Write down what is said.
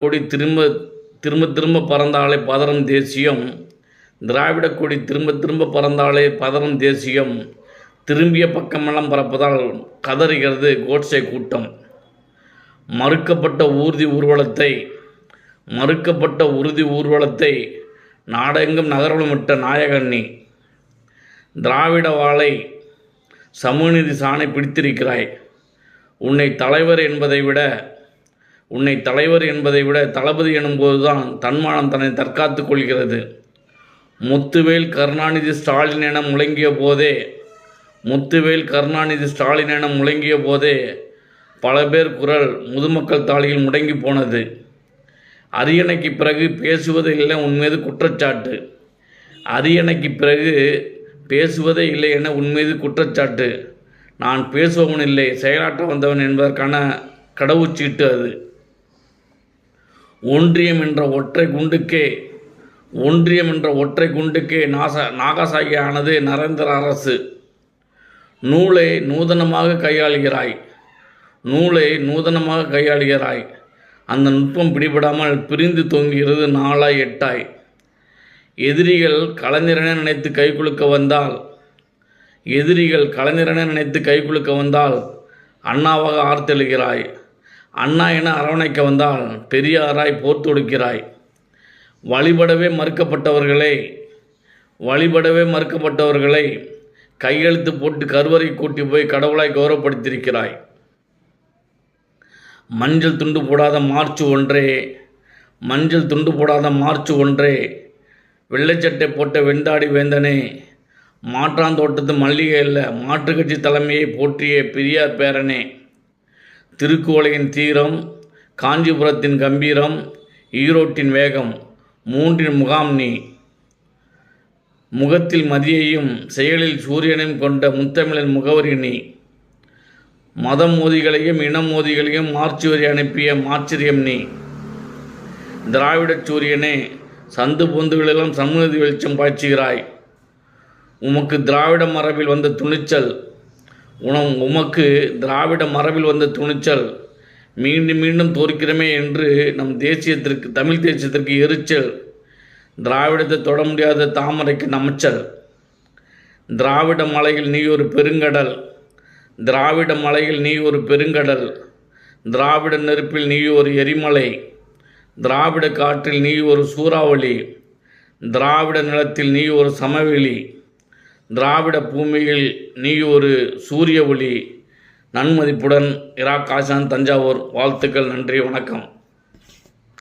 கொடி திரும்ப திரும்ப திரும்ப பறந்தாலே பதறும் தேசியம். திராவிட கொடி திரும்ப திரும்ப பறந்தாலே பதறும் தேசியம். திரும்பிய பக்கமெல்லாம் பறப்பதால் கதறுகிறது கோட்சே கூட்டம். மறுக்கப்பட்ட உறுதி ஊர்வலத்தை நாடெங்கும் நகர்வலமிட்ட நாயகண்ணி. திராவிட வாளை சமூகநீதி சாணை பிடித்திருக்கிறாய். உன்னை தலைவர் என்பதை விட தளபதி எனும்போதுதான் தன்மானம் தன்னை தற்காத்து கொள்கிறது. முத்துவேல் கருணாநிதி ஸ்டாலின் என முழங்கிய போதே பல பேர் குரல் முதுமக்கள் தாளியில் முடங்கி போனது. அரியணைக்கு பிறகு பேசுவதே இல்லை உன்மீது குற்றச்சாட்டு. நான் பேசுபவன் இல்லை, செயலாற்ற வந்தவன் என்பதற்கான கடவுச்சீட்டு அது. ஒன்றியம் என்ற ஒற்றை குண்டுக்கே நாகசாகி ஆனது நரேந்திர அரசு. நூலை நூதனமாக கையாளுகிறாய். அந்த நுட்பம் பிடிபடாமல் பிரிந்து தொங்குகிறது நாளாய் எட்டாய். எதிரிகள் கலைஞரென நினைத்து கைகுலுக்க வந்தால் அண்ணாவாக ஆர்த்தெழுகிறாய். அண்ணா என அரவணைக்க வந்தால் பெரியாராய் போர் தொடுக்கிறாய். வழிபடவே மறுக்கப்பட்டவர்களை கையெழுத்து போட்டு கருவறை கூட்டி போய் கடவுளாய் கௌரவப்படுத்தியிருக்கிறாய். மஞ்சள் துண்டு போடாத மார்ச் ஒன்றே வெள்ளைச்சட்டை போட்ட வெண்டாடி வேந்தனே. மாற்றாந்தோட்டத்து மல்லிகை அல்ல, மாற்றுக் கட்சி தலைமையை போற்றிய பெரியார் பேரனே. திருக்குவளையின் தீரம், காஞ்சிபுரத்தின் கம்பீரம், ஈரோட்டின் வேகம், மூன்றின் முகாம் நீ. முகத்தில் மதியையும் செயலில் சூரியனையும் கொண்ட முத்தமிழின் முகவரி நீ. மதம் மோதிகளையும் இன மோதிகளையும் மார்ச் வரி அனுப்பிய மாச்சரியம் நீ. திராவிட சூரியனே, சந்து பொந்துகளெல்லாம் சமூகநீதி வெளிச்சம் பாய்ச்சுகிறாய். உமக்கு திராவிட மரபில் வந்த துணிச்சல் மீண்டும் மீண்டும் தோற்கிறமே என்று நம் தமிழ் தேசியத்திற்கு எரிச்சல். திராவிடத்தை தொட முடியாத தாமரைக்கு நமைச்சல். திராவிட மலையில் நீ ஒரு பெருங்கடல். திராவிட நெருப்பில் நீ ஒரு எரிமலை. திராவிட காற்றில் நீ ஒரு சூறாவளி. திராவிட நிலத்தில் நீ ஒரு சமவெளி. திராவிட பூமியில் நீ ஒரு சூரிய ஒளி. நன்மதிப்புடன் இரா காசான், தஞ்சாவூர். வாழ்த்துக்கள். நன்றி, வணக்கம்.